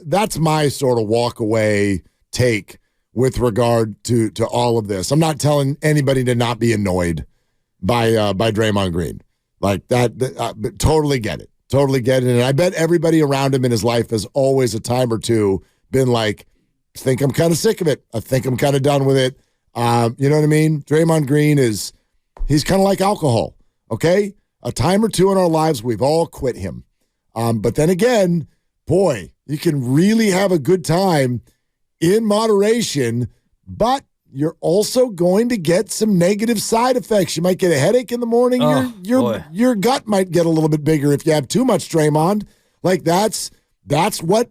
that's my sort of walk away take with regard to all of this. I'm not telling anybody to not be annoyed by Draymond Green. Like that, but totally get it. Totally get it. And I bet everybody around him in his life has always a time or two been like, I think I'm kind of sick of it. I think I'm kind of done with it. You know what I mean? Draymond Green he's kind of like alcohol, okay? A time or two in our lives, we've all quit him. But then again, boy, you can really have a good time in moderation, but you're also going to get some negative side effects. You might get a headache in the morning. Your gut might get a little bit bigger if you have too much Draymond. Like that's what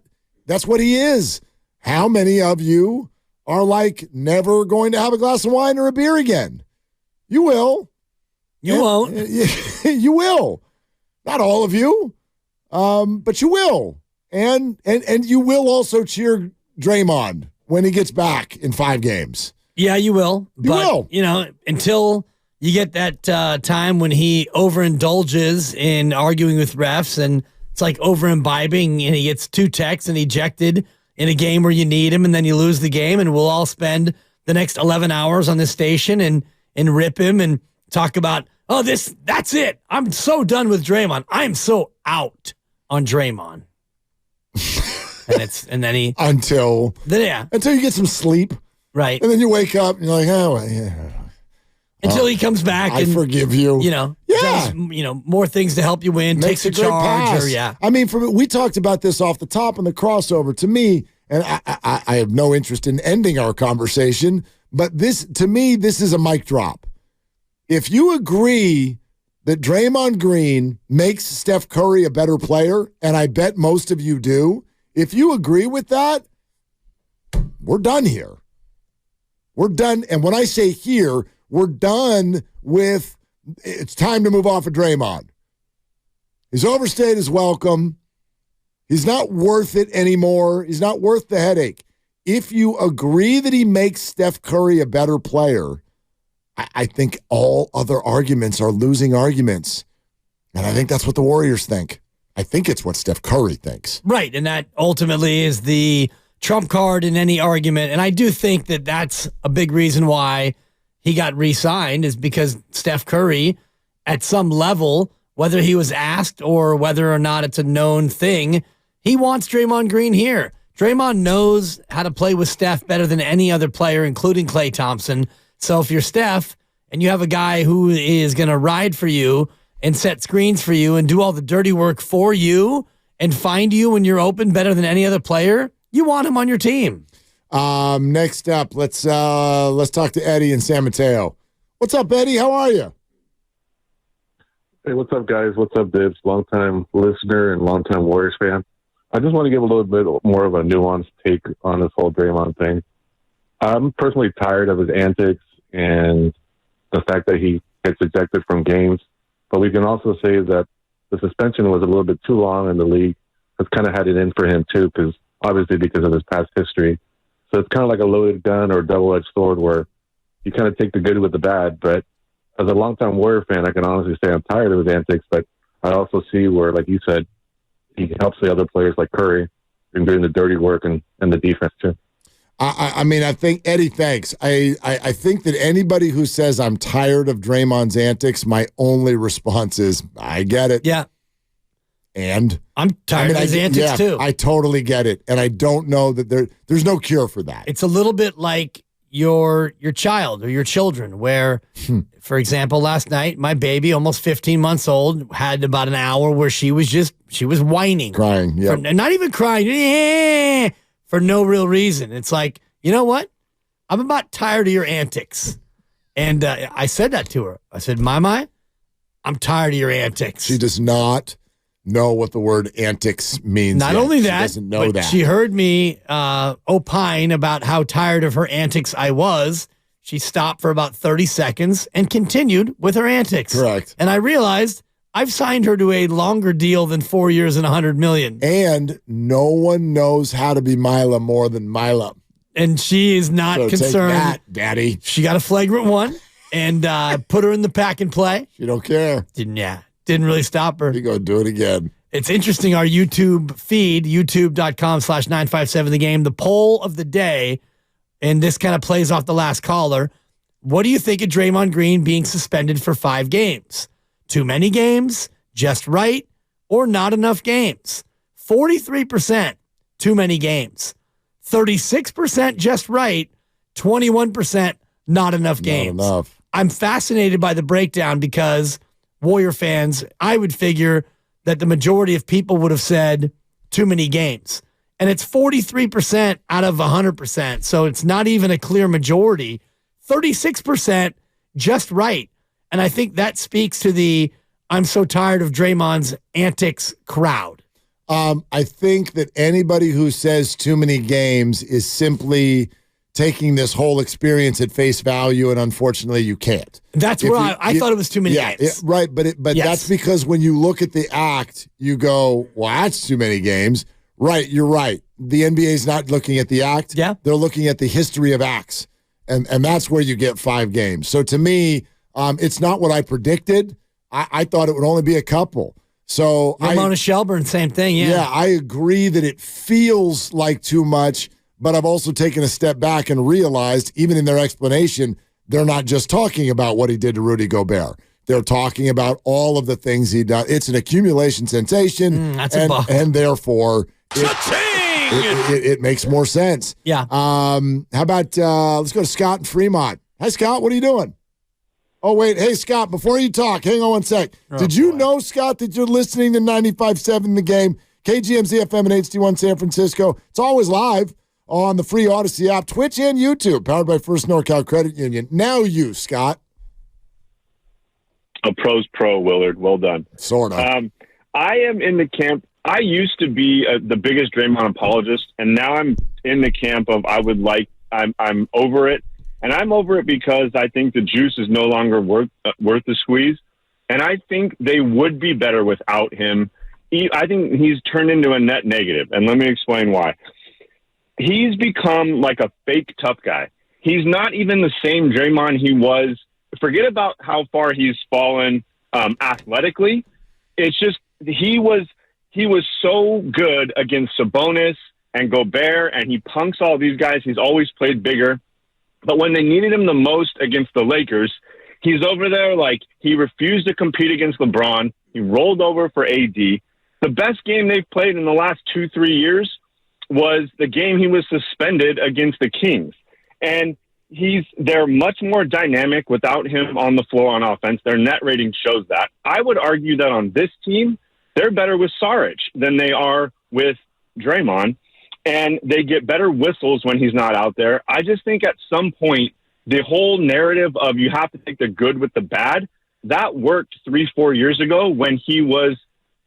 he is. How many of you are like never going to have a glass of wine or a beer again? You will. You won't. You will. Not all of you, but you will. And you will also cheer Draymond when he gets back in 5 games. Yeah, you will. You will. You know, until you get that time when he overindulges in arguing with refs and it's like over-imbibing and he gets 2 texts and ejected in a game where you need him and then you lose the game and we'll all spend the next 11 hours on this station and rip him and talk about, that's it. I'm so done with Draymond. I'm so out on Draymond. and then he until you get some sleep. Right. And then you wake up and you're like, oh, well, yeah. Until he comes back I and forgive you. You know, does, more things to help you win, takes a charge. I mean, we talked about this off the top in the crossover. To me, and I have no interest in ending our conversation, but to me, this is a mic drop. If you agree that Draymond Green makes Steph Curry a better player, and I bet most of you do, if you agree with that, we're done here. We're done. And when I say here, we're done with it's time to move off of Draymond. He's overstayed his welcome. He's not worth it anymore. He's not worth the headache. If you agree that he makes Steph Curry a better player, I think all other arguments are losing arguments. And I think that's what the Warriors think. I think it's what Steph Curry thinks. Right, and that ultimately is the trump card in any argument. And I do think that that's a big reason why he got re-signed is because Steph Curry, at some level, whether he was asked or whether or not it's a known thing, he wants Draymond Green here. Draymond knows how to play with Steph better than any other player, including Klay Thompson. So if you're Steph and you have a guy who is going to ride for you and set screens for you and do all the dirty work for you and find you when you're open better than any other player, you want him on your team. Next up, let's talk to Eddie in San Mateo. What's up, Eddie? How are you? Hey, what's up, guys? What's up, Dibs? Long-time listener and long-time Warriors fan. I just want to give a little bit more of a nuanced take on this whole Draymond thing. I'm personally tired of his antics and the fact that he gets ejected from games. But we can also say that the suspension was a little bit too long in the league. It's kind of had it in for him, too, because of his past history. So it's kind of like a loaded gun or double-edged sword where you kind of take the good with the bad. But as a longtime Warrior fan, I can honestly say I'm tired of his antics. But I also see where, like you said, he helps the other players like Curry in doing the dirty work and the defense, too. I mean, I think, Eddie, thanks. I think that anybody who says I'm tired of Draymond's antics, my only response is, I get it. Yeah. And I'm tired of his antics, too. I totally get it. And I don't know that there's no cure for that. It's a little bit like your child or your children where, for example, last night, my baby, almost 15 months old, had about an hour where she was whining. Crying, yeah. Not even crying, for no real reason. It's like, you know what? I'm about tired of your antics. And I said that to her. I said, Mai, I'm tired of your antics. She does not know what the word antics means. Not only that, she doesn't know that. She heard me opine about how tired of her antics I was. She stopped for about 30 seconds and continued with her antics. Correct. And I realized I've signed her to a longer deal than 4 years and $100 million. And no one knows how to be Mila more than Mila. And she is not concerned. Take that, Daddy. She got a flagrant one and put her in the pack and play. She don't care. Didn't really stop her. You go do it again. It's interesting, our YouTube feed, youtube.com/957thegame, the poll of the day, and this kind of plays off the last caller. What do you think of Draymond Green being suspended for 5 games? Too many games, just right, or not enough games? 43%, too many games. 36%, just right. 21%, not enough games. Not enough. I'm fascinated by the breakdown because Warrior fans, I would figure that the majority of people would have said too many games. And it's 43% out of 100%. So it's not even a clear majority. 36% just right. And I think that speaks to the I'm so tired of Draymond's antics crowd. I think that anybody who says too many games is simply taking this whole experience at face value, and unfortunately you can't. That's where I thought it was too many games. Right, but yes. That's because when you look at the act, you go, well, that's too many games. Right, you're right. The NBA is not looking at the act. Yeah. They're looking at the history of acts, and that's where you get 5 games. So to me, it's not what I predicted. I thought it would only be a couple. So Ramona Shelburne, same thing, Yeah, I agree that it feels like too much, but I've also taken a step back and realized, even in their explanation, they're not just talking about what he did to Rudy Gobert. They're talking about all of the things he done. It's an accumulation sensation, and therefore it makes more sense. Yeah. How about let's go to Scott in Fremont. Hi, Scott. What are you doing? Oh, wait. Hey, Scott, before you talk, hang on one sec. Did you know, Scott, that you're listening to 95.7 The Game, KGMZ FM and HD1 San Francisco? It's always live on the free Odyssey app, Twitch, and YouTube, powered by First NorCal Credit Union. Now you, Scott. A pro's pro, Willard. Well done. Sort of. I am in the camp. I used to be the biggest Draymond apologist, and now I'm in the camp of I'm over it. And I'm over it because I think the juice is no longer worth the squeeze. And I think they would be better without him. I think he's turned into a net negative. And let me explain why. He's become like a fake tough guy. He's not even the same Draymond he was. Forget about how far he's fallen athletically. It's just he was so good against Sabonis and Gobert, and he punks all these guys. He's always played bigger. But when they needed him the most against the Lakers, he's over there like he refused to compete against LeBron. He rolled over for AD. The best game they've played in the last 2-3 years was the game he was suspended against the Kings. And they're much more dynamic without him on the floor on offense. Their net rating shows that. I would argue that on this team, they're better with Saric than they are with Draymond. And they get better whistles when he's not out there. I just think at some point, the whole narrative of you have to take the good with the bad, that worked 3-4 years ago when he was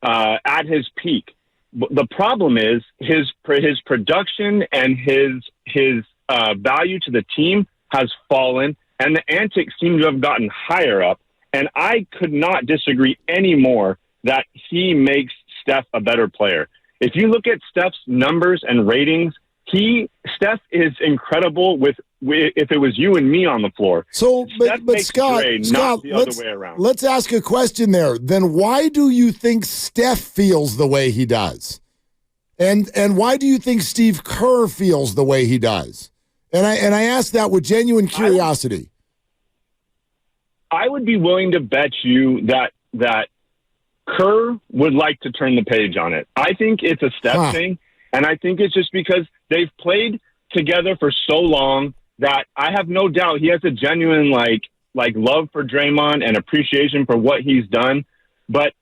at his peak. The problem is his production and his value to the team has fallen, and the antics seem to have gotten higher up. And I could not disagree anymore that he makes Steph a better player. If you look at Steph's numbers and ratings, Steph is incredible with if it was you and me on the floor. So, but Scott, not the other way around. Let's ask a question there. Then why do you think Steph feels the way he does? And why do you think Steve Kerr feels the way he does? And I ask that with genuine curiosity. I would be willing to bet you that Kerr would like to turn the page on it. I think it's a Steph thing, and I think it's just because they've played together for so long that I have no doubt he has a genuine like love for Draymond and appreciation for what he's done. But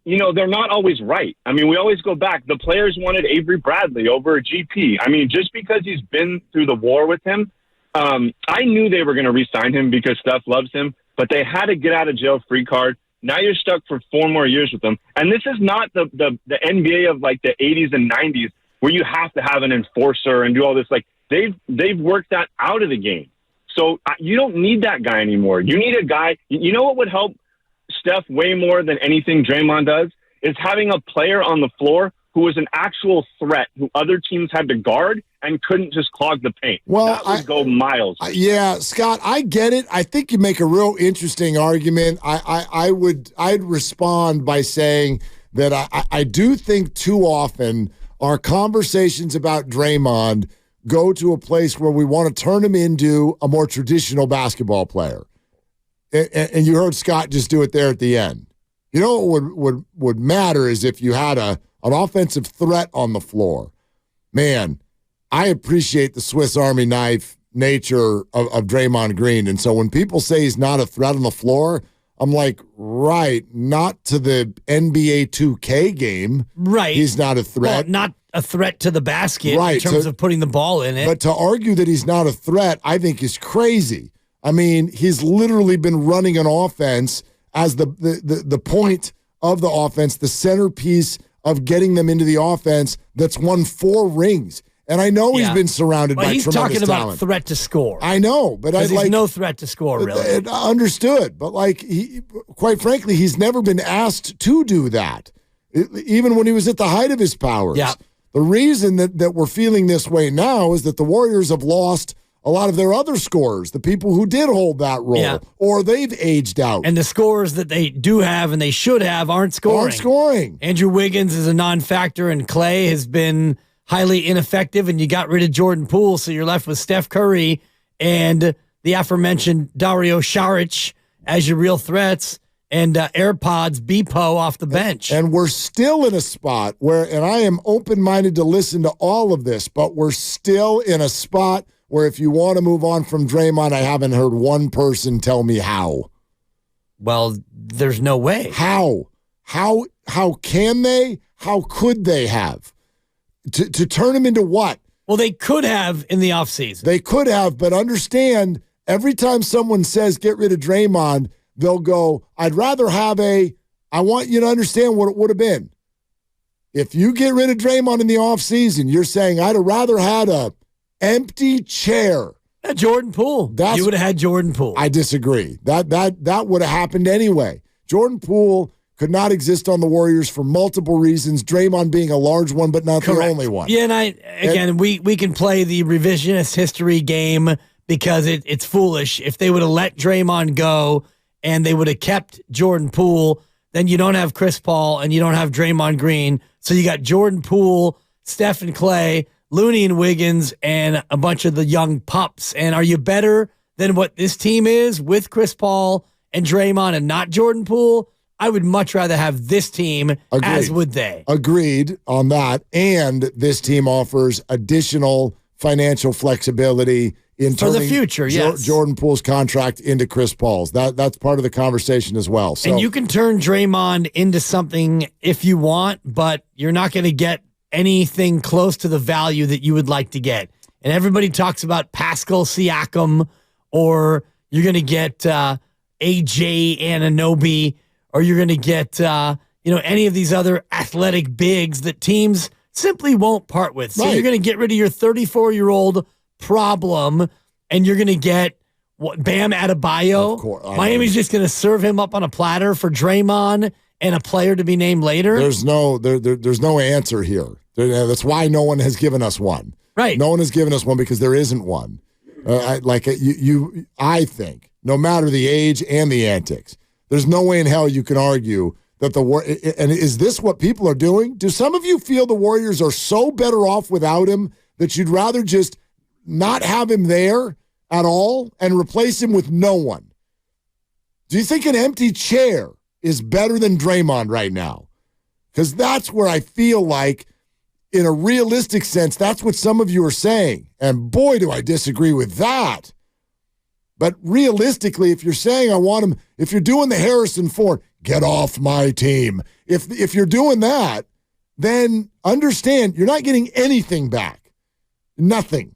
you know, they're not always right. I mean, we always go back. The players wanted Avery Bradley over a GP. I mean, just because he's been through the war with him, I knew they were going to re-sign him because Steph loves him, but they had a get out of jail free card. Now you're stuck for 4 more years with them. And this is not the NBA of like the 80s and 90s where you have to have an enforcer and do all this. Like they've worked that out of the game. So you don't need that guy anymore. You need a guy. You know what would help Steph way more than anything Draymond does is having a player on the floor who was an actual threat, who other teams had to guard and couldn't just clog the paint. Well, that would go miles. Yeah, Scott, I get it. I think you make a real interesting argument. I'd respond by saying that I do think too often our conversations about Draymond go to a place where we want to turn him into a more traditional basketball player. And you heard Scott just do it there at the end. You know what would matter is if you had an offensive threat on the floor. Man, I appreciate the Swiss Army knife nature of Draymond Green. And so when people say he's not a threat on the floor, I'm like, right, not to the NBA 2K game. Right. He's not a threat. Well, not a threat to the basket in terms of putting the ball in it. But to argue that he's not a threat, I think is crazy. I mean, he's literally been running an offense as the point of the offense, the centerpiece of getting them into the offense that's won 4 rings. And I know he's been surrounded by tremendous talent. He's talking about threat to score. I know, but he's no threat to score, really. Understood. But quite frankly, he's never been asked to do that, even when he was at the height of his powers. Yeah. The reason that we're feeling this way now is that the Warriors have lost a lot of their other scorers, the people who did hold that role, or they've aged out. And the scorers that they do have and they should have aren't scoring. Andrew Wiggins is a non-factor, and Clay has been highly ineffective, and you got rid of Jordan Poole, so you're left with Steph Curry and the aforementioned Dario Saric as your real threats, and AirPods Bepo off the bench. And we're still in a spot where, and I am open-minded to listen to all of this, but we're still in a spot where if you want to move on from Draymond, I haven't heard one person tell me how. Well, there's no way. How can they? How could they have? To turn him into what? Well, they could have in the offseason. They could have, but understand, every time someone says get rid of Draymond, they'll go, I'd rather have I want you to understand what it would have been. If you get rid of Draymond in the offseason, you're saying I'd have rather had a empty chair. Jordan Poole. You would have had Jordan Poole. I disagree. That would have happened anyway. Jordan Poole could not exist on the Warriors for multiple reasons, Draymond being a large one, but not the only one. Yeah, and we can play the revisionist history game because it's foolish. If they would have let Draymond go and they would have kept Jordan Poole, then you don't have Chris Paul and you don't have Draymond Green. So you got Jordan Poole, Steph and Clay, Looney and Wiggins, and a bunch of the young pups. And are you better than what this team is with Chris Paul and Draymond and not Jordan Poole? I would much rather have this team, as would they. Agreed on that. And this team offers additional financial flexibility in for the future, yes. Jordan Poole's contract into Chris Paul's. That's part of the conversation as well. So, and you can turn Draymond into something if you want, but you're not going to get anything close to the value that you would like to get. And everybody talks about Pascal Siakam, or you're going to get AJ Anunoby, or you're going to get any of these other athletic bigs that teams simply won't part with. So you're going to get rid of your 34-year-old problem, and you're going to get Bam Adebayo. Of course, Miami's just going to serve him up on a platter for Draymond and a player to be named later. There's no answer here. That's why no one has given us one. Right. No one has given us one because there isn't one. I think, no matter the age and the antics, there's no way in hell you can argue that and is this what people are doing? Do some of you feel the Warriors are so better off without him that you'd rather just not have him there at all and replace him with no one? Do you think an empty chair is better than Draymond right now? Because that's where I feel like, in a realistic sense, that's what some of you are saying. And boy, do I disagree with that. But realistically, if you're saying I want him, if you're doing the Harrison Ford, get off my team. If you're doing that, then understand you're not getting anything back. Nothing.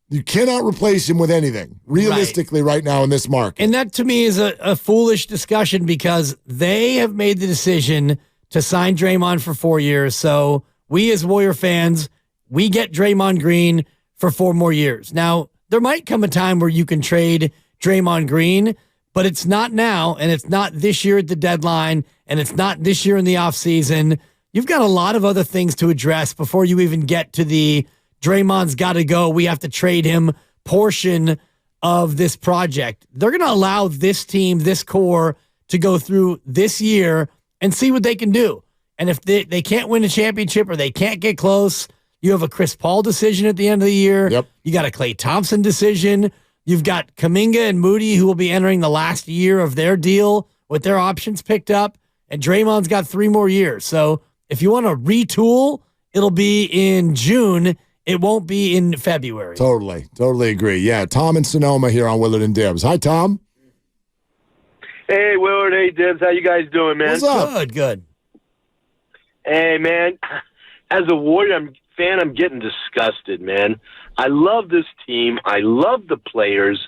You cannot replace him with anything, realistically, right now in this market. And that, to me, is a foolish discussion because they have made the decision to sign Draymond for 4 years. So we as Warrior fans, we get Draymond Green for 4 more years. Now, there might come a time where you can trade Draymond Green, but it's not now, and it's not this year at the deadline, and it's not this year in the offseason. You've got a lot of other things to address before you even get to the Draymond's got to go, we have to trade him portion of this project. They're going to allow this team, this core, to go through this year and see what they can do. And if they can't win a championship or they can't get close, you have a Chris Paul decision at the end of the year. Yep. You got a Klay Thompson decision. You've got Kuminga and Moody who will be entering the last year of their deal with their options picked up. And Draymond's got 3 more years. So if you want to retool, it'll be in June. It won't be in February. Totally agree. Yeah, Tom and Sonoma here on Willard and Dibs. Hi, Tom. Hey, Willard. Hey, Dibs. How you guys doing, man? What's up? Good. Hey, man. As a Warrior fan, I'm getting disgusted, man. I love this team. I love the players,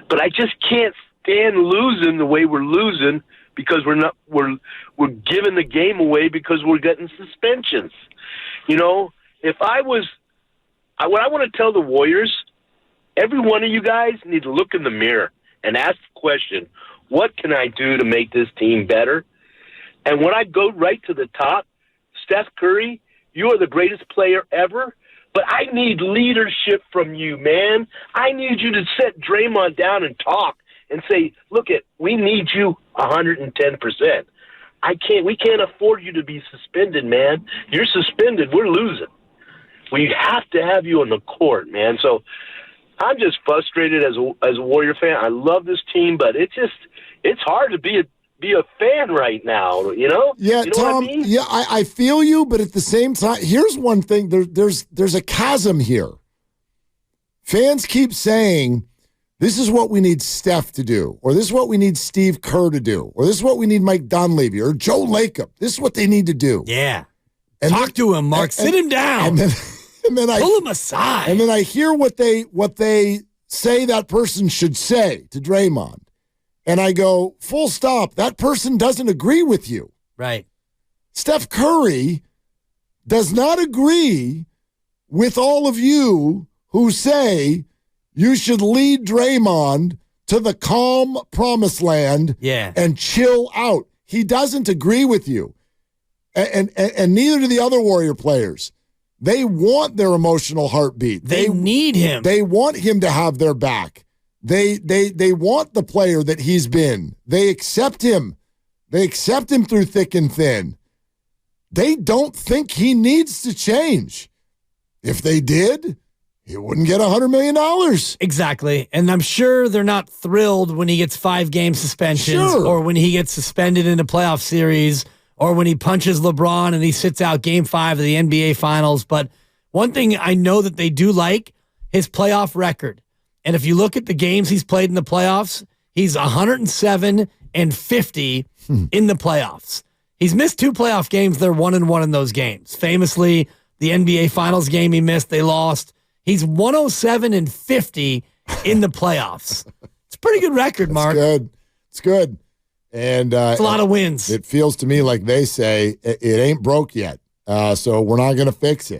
but I just can't stand losing the way we're losing because we're giving the game away because we're getting suspensions. You know, what I want to tell the Warriors, every one of you guys need to look in the mirror and ask the question, what can I do to make this team better? And when I go right to the top, Steph Curry, you are the greatest player ever, but I need leadership from you, man. I need you to set Draymond down and talk and say, look, we need you 110%. We can't afford you to be suspended, man. You're suspended. We're losing. We have to have you on the court, man. So I'm just frustrated as a Warrior fan. I love this team, but it's hard to be a fan right now, you know? Yeah, you know Tom, what I mean? yeah, I feel you, but at the same time, here's one thing. There's a chasm here. Fans keep saying, this is what we need Steph to do, or this is what we need Steve Kerr to do, or this is what we need Mike Dunleavy, or Joe Lacob. This is what they need to do. Yeah. And Talk to him, Mark. Sit him down. And then pull him aside. And then I hear what they say that person should say to Draymond. And I go, full stop. That person doesn't agree with you. Right. Steph Curry does not agree with all of you who say you should lead Draymond to the calm promised land and chill out. He doesn't agree with you. And neither do the other Warrior players. They want their emotional heartbeat. They need him. They want him to have their back. They want the player that he's been. They accept him. They accept him through thick and thin. They don't think he needs to change. If they did, he wouldn't get $100 million. Exactly. And I'm sure they're not thrilled when he gets 5-game suspensions or when he gets suspended in a playoff series or when he punches LeBron and he sits out Game 5 of the NBA Finals. But one thing I know that they do like, his playoff record. And if you look at the games he's played in the playoffs, he's 107-50 in the playoffs. He's missed 2 playoff games. They're 1-1 in those games. Famously, the NBA Finals game he missed, they lost. He's 107-50 in the playoffs. It's a pretty good record, Mark. It's good. And it's a lot of wins. It feels to me like they say it ain't broke yet. So we're not going to fix it.